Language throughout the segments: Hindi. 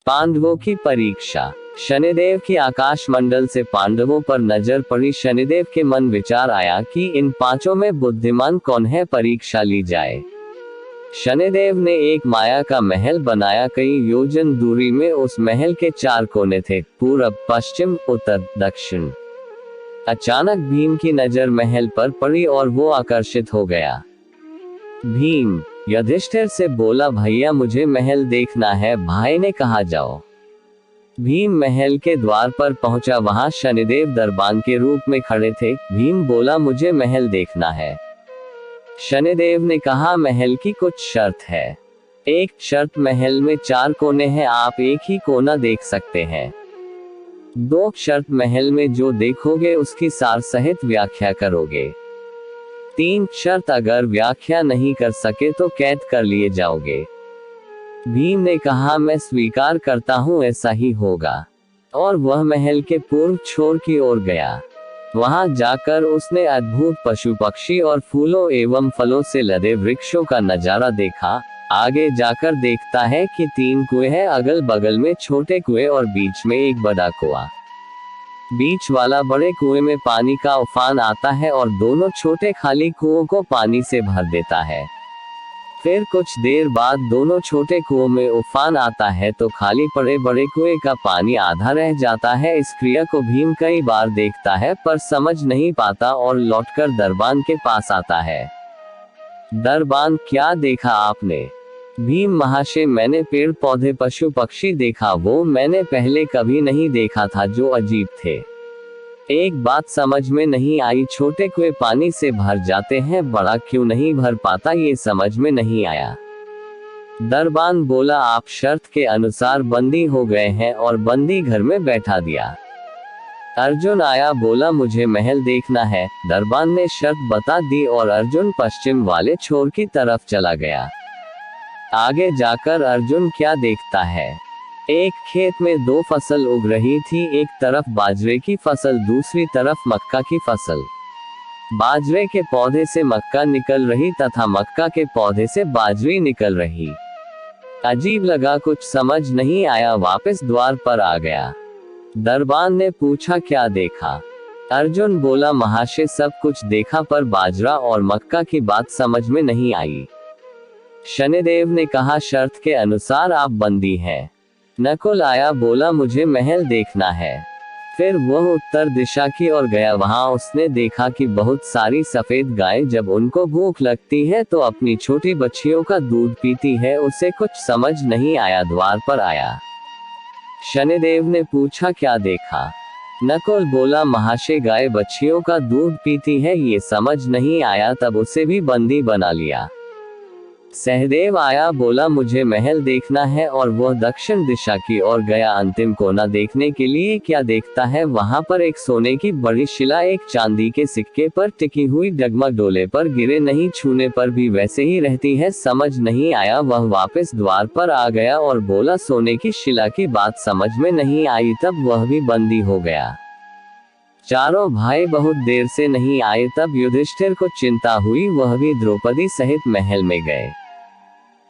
पांडवों की परीक्षा। शनिदेव की आकाश मंडल से पांडवों पर नजर पड़ी। शनिदेव के मन विचार आया कि इन पांचों में बुद्धिमान कौन है, परीक्षा ली जाए। शनिदेव ने एक माया का महल बनाया। कई योजन दूरी में उस महल के 4 कोने थे, पूरब, पश्चिम, उत्तर, दक्षिण। अचानक भीम की नजर महल पर पड़ी और वो आकर्षित हो गया। भीम युधिष्ठिर से बोला, भैया मुझे महल देखना है। भाई ने कहा जाओ। भीम महल के द्वार पर पहुंचा। वहां शनिदेव दरबान के रूप में खड़े थे। भीम बोला, मुझे महल देखना है। शनिदेव ने कहा, महल की कुछ शर्त है। एक शर्त, महल में 4 कोने हैं, आप एक ही कोना देख सकते हैं। 2 शर्त, महल में जो देखोगे उसकी सार सहित व्याख्या करोगे। 3 शर्त, अगर व्याख्या नहीं कर सके तो कैद कर लिए जाओगे। भीम ने कहा, मैं स्वीकार करता हूं, ऐसा ही होगा। और वह महल के पूर्व छोर की ओर गया। वहां जाकर उसने अद्भुत पशु पक्षी और फूलों एवं फलों से लदे वृक्षों का नजारा देखा। आगे जाकर देखता है कि 3 कुएं हैं, अगल बगल में छोटे कुएं और बीच में एक बड़ा कुआं। बीच वाला बड़े कुएं में पानी का उफान आता है और दोनों छोटे खाली कुओं को पानी से भर देता है। फिर कुछ देर बाद दोनों छोटे कुओं में उफान आता है तो खाली पड़े बड़े कुएं का पानी आधा रह जाता है। इस क्रिया को भीम कई बार देखता है पर समझ नहीं पाता और लौटकर दरबान के पास आता है। दरबान, क्या देखा आपने? भीम, महाशय मैंने पेड़ पौधे पशु पक्षी देखा, वो मैंने पहले कभी नहीं देखा था, जो अजीब थे। एक बात समझ में नहीं आई, छोटे कुएं पानी से भर जाते हैं, बड़ा क्यों नहीं भर पाता, ये समझ में नहीं आया। दरबान बोला, आप शर्त के अनुसार बंदी हो गए हैं और बंदी घर में बैठा दिया। अर्जुन आया, बोला मुझे महल देखना है। दरबान ने शर्त बता दी और अर्जुन पश्चिम वाले छोर की तरफ चला गया। आगे जाकर अर्जुन क्या देखता है? एक खेत में 2 फसल उग रही थी, एक तरफ बाजरे की फसल, दूसरी तरफ मक्का की फसल। बाजरे के पौधे से मक्का निकल रही तथा मक्का के पौधे से बाजरी निकल रही। अजीब लगा, कुछ समझ नहीं आया, वापस द्वार पर आ गया। दरबान ने पूछा, क्या देखा? अर्जुन बोला, महाशय सब कुछ देखा पर बाजरा और मक्का की बात समझ में नहीं आई। शनिदेव ने कहा, शर्त के अनुसार आप बंदी हैं। नकुल आया, बोला मुझे महल देखना है। फिर वह उत्तर दिशा की ओर गया। वहां उसने देखा कि बहुत सारी सफेद गायें जब उनको भूख लगती है तो अपनी छोटी बच्चियों का दूध पीती है। उसे कुछ समझ नहीं आया, द्वार पर आया। शनिदेव ने पूछा, क्या देखा? नकुल बोला, महाशय गाय बच्चियों का दूध पीती है, ये समझ नहीं आया, तब उसे भी बंदी बना लिया। सहदेव आया, बोला मुझे महल देखना है और वह दक्षिण दिशा की ओर गया। अंतिम कोना देखने के लिए क्या देखता है, वहां पर एक सोने की बड़ी शिला एक चांदी के सिक्के पर टिकी हुई, डगमग डोले पर गिरे नहीं, छूने पर भी वैसे ही रहती है। समझ नहीं आया, वह वापस द्वार पर आ गया और बोला, सोने की शिला की बात समझ में नहीं आई, तब वह भी बंदी हो गया। चारों भाई बहुत देर से नहीं आए, तब युधिष्ठिर को चिंता हुई, वह भी द्रौपदी सहित महल में गए।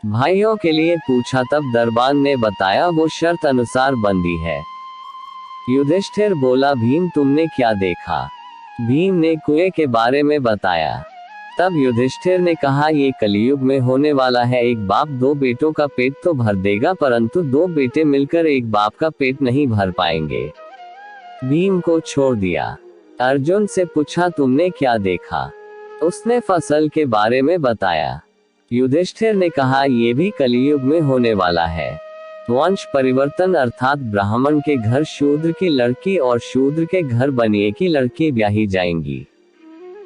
भाइयों के लिए पूछा, तब दरबान ने बताया वो शर्त अनुसार बंदी है। युधिष्ठिर बोला, भीम तुमने क्या देखा? भीम ने कुएं के बारे में बताया। तब युधिष्ठिर ने कहा, ये कलयुग में होने वाला है, एक बाप 2 बेटों का पेट तो भर देगा परंतु 2 बेटे मिलकर एक बाप का पेट नहीं भर पाएंगे। भीम को छोड़ दिया। अर्जुन से पूछा, तुमने क्या देखा? उसने फसल के बारे में बताया। युधिष्ठिर ने कहा, ये भी कलियुग में होने वाला है। वंश परिवर्तन अर्थात ब्राह्मण के घर शूद्र की लड़की और शूद्र के घर बनिए की लड़की ब्याही जाएंगी।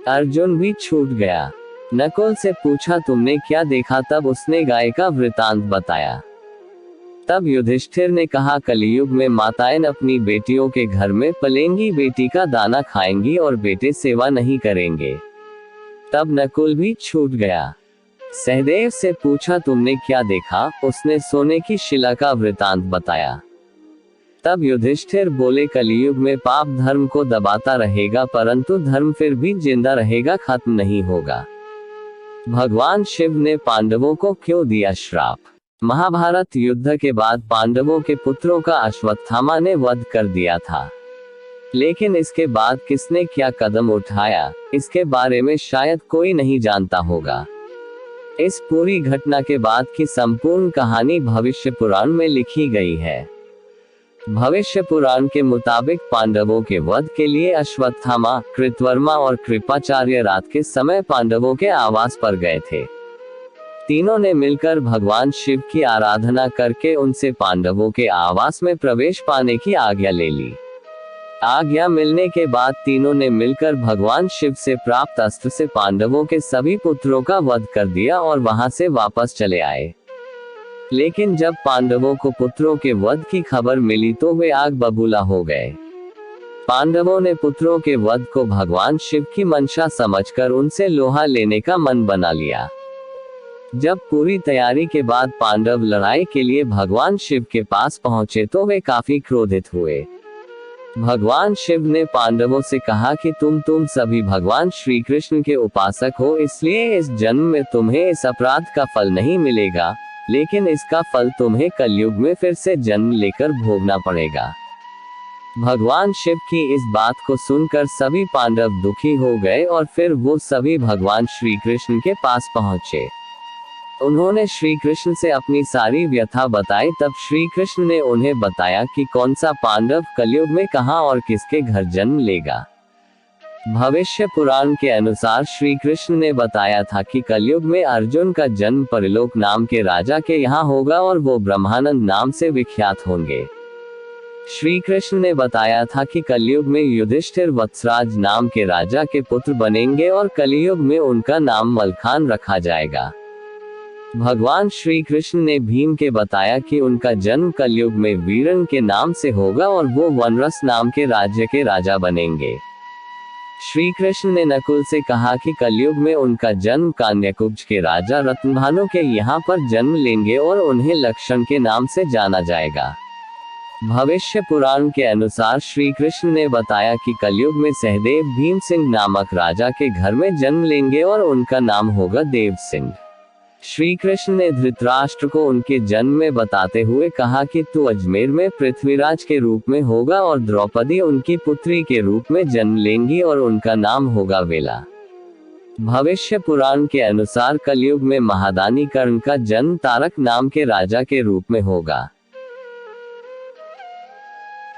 अर्जुन भी छूट गया। नकुल से पूछा, तुमने क्या देखा? तब उसने गाय का वृतांत बताया। तब युधिष्ठिर ने कहा, कलियुग में माताएं अपनी बेटियों के घर में पलेंगी, बेटी का दाना खाएंगी और बेटे सेवा नहीं करेंगे। तब नकुल भी छूट गया। सहदेव से पूछा, तुमने क्या देखा? उसने सोने की शिला का वृतांत बताया। तब युधिष्ठिर बोले, कलियुग में पाप धर्म को दबाता रहेगा परंतु धर्म फिर भी जिंदा रहेगा, खत्म नहीं होगा। भगवान शिव ने पांडवों को क्यों दिया श्राप? महाभारत युद्ध के बाद पांडवों के पुत्रों का अश्वत्थामा ने वध कर दिया था, लेकिन इसके बाद किसने क्या कदम उठाया, इसके बारे में शायद कोई नहीं जानता होगा। इस पूरी घटना के बाद की संपूर्ण कहानी भविष्य पुराण में लिखी गई है। भविष्य पुराण के मुताबिक पांडवों के वध के लिए अश्वत्थामा, कृतवर्मा और कृपाचार्य रात के समय पांडवों के आवास पर गए थे। तीनों ने मिलकर भगवान शिव की आराधना करके उनसे पांडवों के आवास में प्रवेश पाने की आज्ञा ले ली। आज्ञा मिलने के बाद तीनों ने मिलकर भगवान शिव से प्राप्त अस्त्र से पांडवों के सभी पुत्रों का वध कर दिया और वहां से वापस चले आए। लेकिन जब पांडवों को पुत्रों के वध की खबर मिली तो वे आग बबूला हो गए। पांडवों ने पुत्रों के वध को भगवान शिव की मंशा समझकर उनसे लोहा लेने का मन बना लिया। जब पूरी तैयारी के बाद पांडव लड़ाई के लिए भगवान शिव के पास पहुंचे तो वे काफी क्रोधित हुए। भगवान शिव ने पांडवों से कहा कि तुम सभी भगवान श्री कृष्ण के उपासक हो, इसलिए इस जन्म में तुम्हें इस अपराध का फल नहीं मिलेगा, लेकिन इसका फल तुम्हें कलयुग में फिर से जन्म लेकर भोगना पड़ेगा। भगवान शिव की इस बात को सुनकर सभी पांडव दुखी हो गए और फिर वो सभी भगवान श्री कृष्ण के पास पहुंचे। उन्होंने श्री कृष्ण से अपनी सारी व्यथा बताई। तब श्री कृष्ण ने उन्हें बताया कि कौन सा पांडव कलयुग में कहां और किसके घर जन्म लेगा। भविष्य पुराण के अनुसार श्री कृष्ण ने बताया था कि कलयुग में अर्जुन का जन्म परिलोक नाम के राजा के यहाँ होगा और वो ब्रह्मानंद नाम से विख्यात होंगे। श्री कृष्ण ने बताया था कि कलयुग में युधिष्ठिर वत्सराज नाम के राजा के पुत्र बनेंगे और कलयुग में उनका नाम मलखान रखा जाएगा। भगवान श्री कृष्ण ने भीम के बताया कि उनका जन्म कलयुग में वीरन के नाम से होगा और वो वनरस नाम के राज्य के राजा बनेंगे। श्री कृष्ण ने नकुल से कहा कि कलयुग में उनका जन्म कान्यकुब्ज के राजा रत्नभानु के यहाँ पर जन्म लेंगे और उन्हें लक्षण के नाम से जाना जाएगा। भविष्य पुराण के अनुसार श्री कृष्ण ने बताया कि कलयुग में सहदेव भीम सिंह नामक राजा के घर में जन्म लेंगे और उनका नाम होगा देव सिंह। श्री कृष्ण ने धृतराष्ट्र को उनके जन्म में बताते हुए कहा कि तू अजमेर में पृथ्वीराज के रूप में होगा और द्रौपदी उनकी पुत्री के रूप में जन्म लेंगी और उनका नाम होगा वेला। भविष्य पुराण के अनुसार कलयुग में महादानी कर्ण का जन्म तारक नाम के राजा के रूप में होगा।